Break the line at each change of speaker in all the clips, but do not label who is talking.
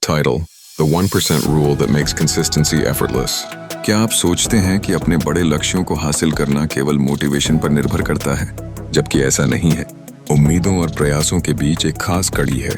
Title: The 1% Rule That Makes Consistency Effortless। क्या आप सोचते हैं कि अपने बड़े लक्ष्यों को हासिल करना केवल मोटिवेशन पर निर्भर करता है? जबकि ऐसा नहीं है। उम्मीदों और प्रयासों के बीच एक खास कड़ी है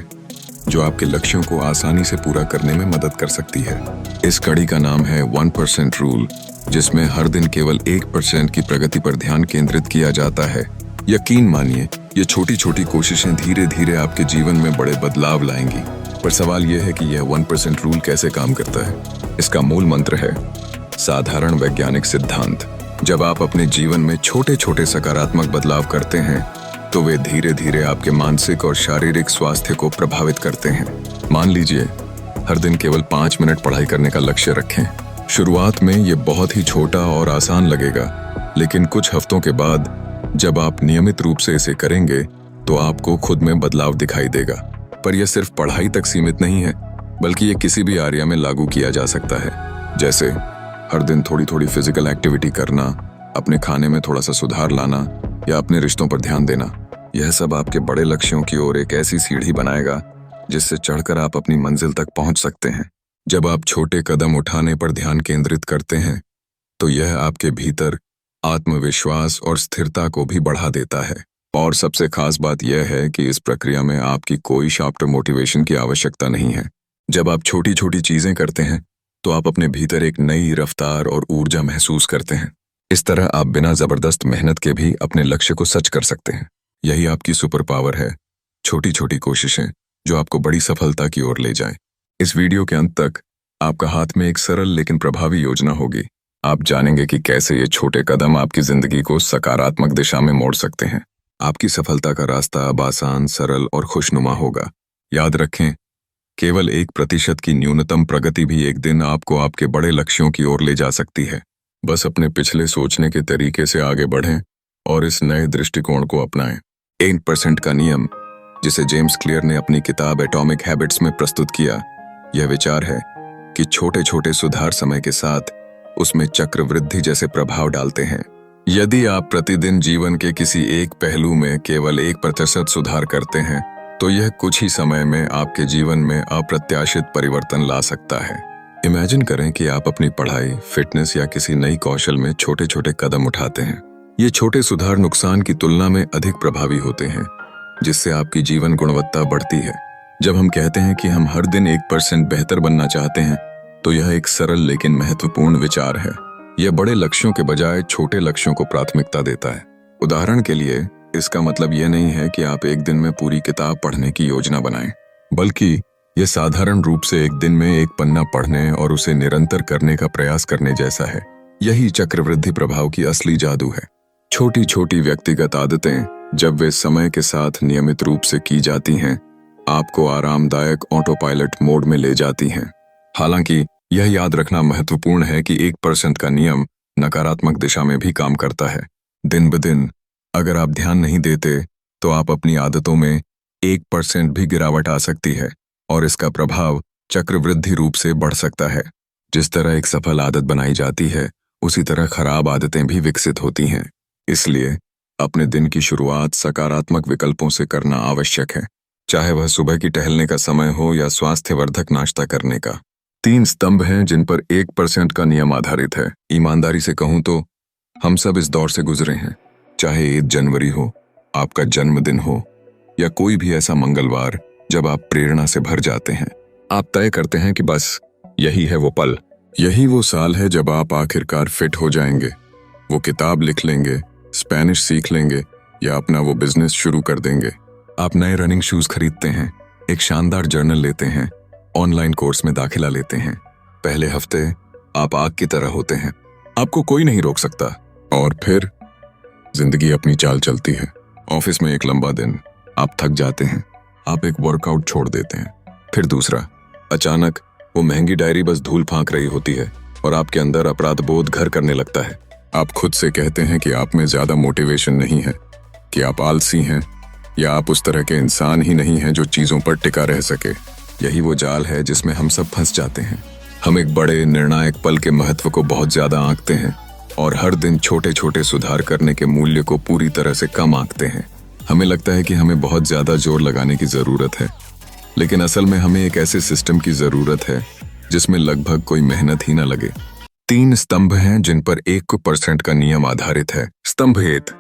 जो आपके लक्ष्यों को आसानी से पूरा करने में मदद कर सकती है। इस कड़ी का नाम है 1% रूल, जिसमें हर दिन केवल 1% की प्रगति पर ध्यान केंद्रित किया जाता है। यकीन मानिए, ये छोटी छोटी कोशिशें धीरे धीरे आपके जीवन में बड़े बदलाव लाएंगी। पर सवाल यह है कि यह 1% रूल कैसे काम करता है? इसका मूल मंत्र है साधारण वैज्ञानिक सिद्धांत। जब आप अपने जीवन में छोटे छोटे सकारात्मक बदलाव करते हैं तो वे धीरे धीरे आपके मानसिक और शारीरिक स्वास्थ्य को प्रभावित करते हैं। मान लीजिए, हर दिन केवल 5 मिनट पढ़ाई करने का लक्ष्य रखें। शुरुआत में ये बहुत ही छोटा और आसान लगेगा, लेकिन कुछ हफ्तों के बाद जब आप नियमित रूप से इसे करेंगे तो आपको खुद में बदलाव दिखाई देगा। पर यह सिर्फ पढ़ाई तक सीमित नहीं है, बल्कि ये किसी भी एरिया में लागू किया जा सकता है। जैसे हर दिन थोड़ी थोड़ी फिजिकल एक्टिविटी करना, अपने खाने में थोड़ा सा सुधार लाना या अपने रिश्तों पर ध्यान देना। यह सब आपके बड़े लक्ष्यों की ओर एक ऐसी सीढ़ी बनाएगा जिससे चढ़कर आप अपनी मंजिल तक पहुंच सकते हैं। जब आप छोटे कदम उठाने पर ध्यान केंद्रित करते हैं तो यह आपके भीतर आत्मविश्वास और स्थिरता को भी बढ़ा देता है। और सबसे खास बात यह है कि इस प्रक्रिया में आपकी कोई शॉर्ट टर्म मोटिवेशन की आवश्यकता नहीं है। जब आप छोटी छोटी चीजें करते हैं तो आप अपने भीतर एक नई रफ्तार और ऊर्जा महसूस करते हैं। इस तरह आप बिना जबरदस्त मेहनत के भी अपने लक्ष्य को सच कर सकते हैं। यही आपकी सुपर पावर है, छोटी छोटी कोशिशें जो आपको बड़ी सफलता की ओर ले जाएं। इस वीडियो के अंत तक आपका हाथ में एक सरल लेकिन प्रभावी योजना होगी। आप जानेंगे कि कैसे ये छोटे कदम आपकी जिंदगी को सकारात्मक दिशा में मोड़ सकते हैं। आपकी सफलता का रास्ता अब आसान, सरल और खुशनुमा होगा। याद रखें, केवल 1% की न्यूनतम प्रगति भी एक दिन आपको आपके बड़े लक्ष्यों की ओर ले जा सकती है। बस अपने पिछले सोचने के तरीके से आगे बढ़ें और इस नए दृष्टिकोण को अपनाएं। 1% का नियम, जिसे जेम्स क्लियर ने अपनी किताब एटॉमिक हैबिट्स में प्रस्तुत किया, यह विचार है कि छोटे छोटे सुधार समय के साथ उसमें चक्रवृद्धि जैसे प्रभाव डालते हैं। यदि आप प्रतिदिन जीवन के किसी एक पहलू में केवल 1% सुधार करते हैं तो यह कुछ ही समय में आपके जीवन में अप्रत्याशित परिवर्तन ला सकता है। इमेजिन करें कि आप अपनी पढ़ाई, फिटनेस या किसी नई कौशल में छोटे छोटे कदम उठाते हैं। ये छोटे सुधार नुकसान की तुलना में अधिक प्रभावी होते हैं, जिससे आपकी जीवन गुणवत्ता बढ़ती है। जब हम कहते हैं कि हम हर दिन 1% बेहतर बनना चाहते हैं तो यह एक सरल लेकिन महत्वपूर्ण विचार है। यह बड़े लक्ष्यों के बजाय छोटे लक्ष्यों को प्राथमिकता देता है। उदाहरण के लिए, इसका मतलब यह नहीं है कि आप एक दिन में पूरी किताब पढ़ने की योजना बनाएं, बल्कि यह साधारण रूप से एक दिन में एक पन्ना पढ़ने और उसे निरंतर करने का प्रयास करने जैसा है। यही चक्रवृद्धि प्रभाव की असली जादू है। छोटी छोटी व्यक्तिगत आदतें जब वे समय के साथ नियमित रूप से की जाती हैं, आपको आरामदायक ऑटो पायलट मोड में ले जाती हैं। हालांकि यह याद रखना महत्वपूर्ण है कि 1% का नियम नकारात्मक दिशा में भी काम करता है। दिन ब दिन अगर आप ध्यान नहीं देते तो आप अपनी आदतों में 1% भी गिरावट आ सकती है और इसका प्रभाव चक्रवृद्धि रूप से बढ़ सकता है। जिस तरह एक सफल आदत बनाई जाती है, उसी तरह खराब आदतें भी विकसित होती हैं। इसलिए अपने दिन की शुरुआत सकारात्मक विकल्पों से करना आवश्यक है, चाहे वह सुबह की टहलने का समय हो या स्वास्थ्यवर्धक नाश्ता करने का। 3 स्तंभ हैं जिन पर 1% का नियम आधारित है। ईमानदारी से कहूं तो हम सब इस दौर से गुजरे हैं, चाहे 1 जनवरी हो, आपका जन्मदिन हो या कोई भी ऐसा मंगलवार जब आप प्रेरणा से भर जाते हैं। आप तय करते हैं कि बस यही है वो पल, यही वो साल है जब आप आखिरकार फिट हो जाएंगे, वो किताब लिख लेंगे, स्पेनिश सीख लेंगे या अपना वो बिजनेस शुरू कर देंगे। आप नए रनिंग शूज खरीदते हैं, एक शानदार जर्नल लेते हैं, ऑनलाइन कोर्स में दाखिला लेते हैं। पहले हफ्ते आप आग की तरह होते हैं, आपको कोई नहीं रोक सकता। और फिर जिंदगी अपनी चाल चलती है। ऑफिस में एक लंबा दिन, आप थक जाते हैं, आप एक वर्कआउट छोड़ देते हैं, फिर दूसरा। अचानक वो महंगी डायरी बस धूल फांक रही होती है और आपके अंदर अपराध बोध घर करने लगता है। आप खुद से कहते हैं कि आप में ज्यादा मोटिवेशन नहीं है, कि आप आलसी हैं या आप उस तरह के इंसान ही नहीं हैं जो चीजों पर टिका रह सके। यही वो जाल है जिसमें हम सब फंस जाते हैं। हम एक बड़े निर्णायक पल के महत्व को बहुत ज्यादा आंकते हैं और हर दिन छोटे छोटे सुधार करने के मूल्य को पूरी तरह से कम आंकते हैं। हमें लगता है कि हमें बहुत ज्यादा जोर लगाने की जरूरत है, लेकिन असल में हमें एक ऐसे सिस्टम की जरूरत है जिसमें लगभग कोई मेहनत ही ना लगे। 3 स्तंभ हैं जिन पर 1% का नियम आधारित है। स्तंभ 1,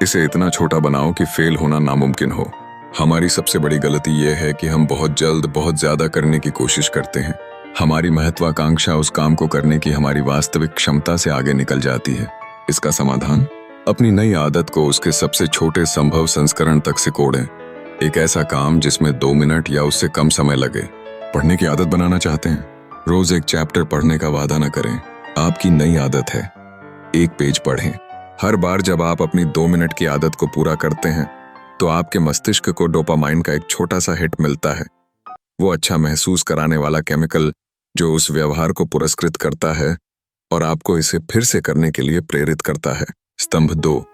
इसे इतना छोटा बनाओ कि फेल होना नामुमकिन हो। हमारी सबसे बड़ी गलती यह है कि हम बहुत जल्द बहुत ज्यादा करने की कोशिश करते हैं। हमारी महत्वाकांक्षा उस काम को करने की हमारी वास्तविक क्षमता से आगे निकल जाती है। इसका समाधान, अपनी नई आदत को उसके सबसे छोटे संभव संस्करण तक सिकोड़ें। एक ऐसा काम जिसमें 2 मिनट या उससे कम समय लगे। पढ़ने की आदत बनाना चाहते हैं? रोज एक चैप्टर पढ़ने का वादा न करें। आपकी नई आदत है, 1 पेज पढ़ें। हर बार जब आप अपनी 2 मिनट की आदत को पूरा करते हैं तो आपके मस्तिष्क को डोपामाइन का एक छोटा सा हिट मिलता है। वो अच्छा महसूस कराने वाला केमिकल जो उस व्यवहार को पुरस्कृत करता है और आपको इसे फिर से करने के लिए प्रेरित करता है। स्तंभ 2,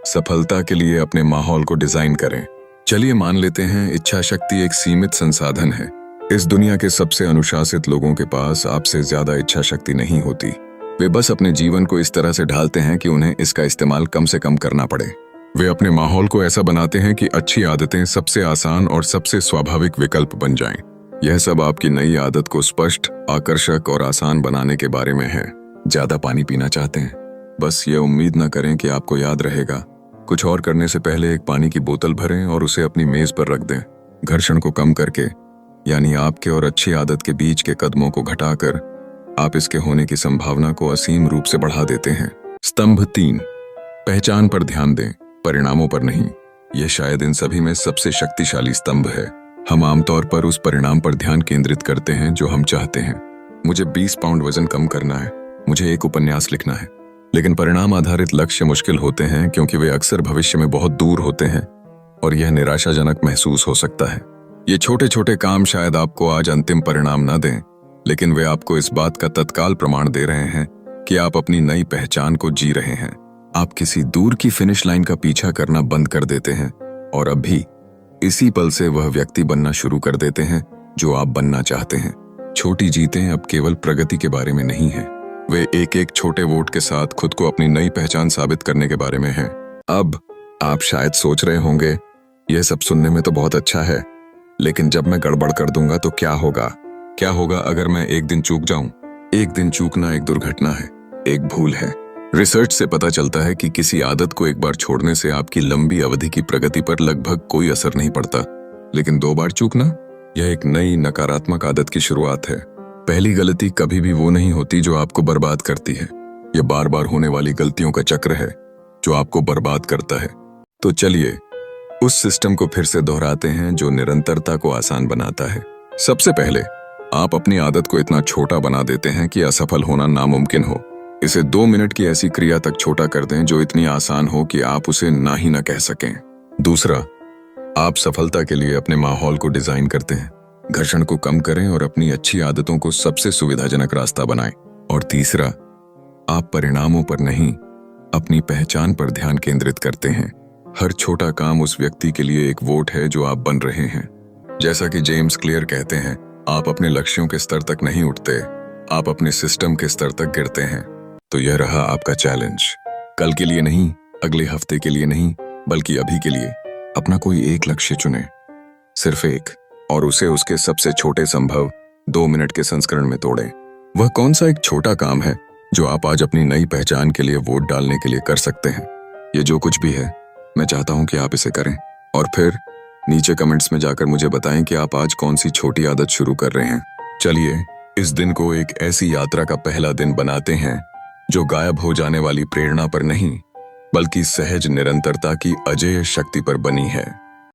सफलता के लिए अपने माहौल को डिजाइन करें। चलिए मान लेते हैं इच्छा शक्ति एक सीमित संसाधन है। इस दुनिया के सबसे अनुशासित लोगों के पास आपसे ज्यादा इच्छा शक्ति नहीं होती। वे बस अपने जीवन को इस तरह से ढालते हैं कि उन्हें इसका इस्तेमाल कम से कम करना पड़े। वे अपने माहौल को ऐसा बनाते हैं कि अच्छी आदतें सबसे आसान और सबसे स्वाभाविक विकल्प बन जाएं। यह सब आपकी नई आदत को स्पष्ट, आकर्षक और आसान बनाने के बारे में है। ज्यादा पानी पीना चाहते हैं? बस ये उम्मीद न करें कि आपको याद रहेगा। कुछ और करने से पहले एक पानी की बोतल भरें और उसे अपनी मेज पर रख दें। घर्षण को कम करके, यानी आपके और अच्छी आदत के बीच के कदमों को घटाकर, आप इसके होने की संभावना को असीम रूप से बढ़ा देते हैं। स्तंभ 3, पहचान पर ध्यान दें, परिणामों पर नहीं। यह शायद इन सभी में सबसे शक्तिशाली स्तंभ है। हम आमतौर पर उस परिणाम पर ध्यान केंद्रित करते हैं जो हम चाहते हैं। मुझे 20 पाउंड वजन कम करना है, मुझे एक उपन्यास लिखना है। लेकिन परिणाम आधारित लक्ष्य मुश्किल होते हैं क्योंकि वे अक्सर भविष्य में बहुत दूर होते हैं और यह निराशाजनक महसूस हो सकता है। ये छोटे छोटे काम शायद आपको आज अंतिम परिणाम न दें, लेकिन वे आपको इस बात का तत्काल प्रमाण दे रहे हैं कि आप अपनी नई पहचान को जी रहे हैं। आप किसी दूर की फिनिश लाइन का पीछा करना बंद कर देते हैं और अब भी इसी पल से वह व्यक्ति बनना शुरू कर देते हैं जो आप बनना चाहते हैं। छोटी जीतें अब केवल प्रगति के बारे में नहीं है, वे एक एक छोटे वोट के साथ खुद को अपनी नई पहचान साबित करने के बारे में हैं। अब आप शायद सोच रहे होंगे, यह सब सुनने में तो बहुत अच्छा है, लेकिन जब मैं गड़बड़ कर दूंगा तो क्या होगा? क्या होगा अगर मैं एक दिन चूक जाऊं? एक दिन चूकना एक दुर्घटना है, एक भूल है। रिसर्च से पता चलता है कि किसी आदत को एक बार छोड़ने से आपकी लंबी अवधि की प्रगति पर लगभग कोई असर नहीं पड़ता, लेकिन 2 बार चूकना, यह एक नई नकारात्मक आदत की शुरुआत है। पहली गलती कभी भी वो नहीं होती जो आपको बर्बाद करती है, यह बार बार होने वाली गलतियों का चक्र है जो आपको बर्बाद करता है। तो चलिए उस सिस्टम को फिर से दोहराते हैं जो निरंतरता को आसान बनाता है। सबसे पहले आप अपनी आदत को इतना छोटा बना देते हैं कि असफल होना नामुमकिन हो। इसे 2 मिनट की ऐसी क्रिया तक छोटा कर दें जो इतनी आसान हो कि आप उसे ना ही ना कह सकें। दूसरा, आप सफलता के लिए अपने माहौल को डिजाइन करते हैं। घर्षण को कम करें और अपनी अच्छी आदतों को सबसे सुविधाजनक रास्ता बनाएं। और तीसरा, आप परिणामों पर नहीं, अपनी पहचान पर ध्यान केंद्रित करते हैं। हर छोटा काम उस व्यक्ति के लिए एक वोट है जो आप बन रहे हैं। जैसा कि जेम्स क्लियर कहते हैं, आप अपने लक्ष्यों के स्तर तक नहीं उठते, आप अपने सिस्टम के स्तर तक गिरते हैं। तो यह रहा आपका चैलेंज। कल के लिए नहीं, अगले हफ्ते के लिए नहीं, बल्कि अभी के लिए अपना कोई एक लक्ष्य चुनें, सिर्फ एक, और उसे उसके सबसे छोटे संभव 2 मिनट के संस्करण में तोड़ें। वह कौन सा एक छोटा काम है जो आप आज अपनी नई पहचान के लिए वोट डालने के लिए कर सकते हैं? ये जो कुछ भी है, मैं चाहता हूं कि आप इसे करें और फिर नीचे कमेंट्स में जाकर मुझे बताएं कि आप आज कौन सी छोटी आदत शुरू कर रहे हैं। चलिए इस दिन को एक ऐसी यात्रा का पहला दिन बनाते हैं जो गायब हो जाने वाली प्रेरणा पर नहीं, बल्कि सहज निरंतरता की अजेय शक्ति पर बनी है।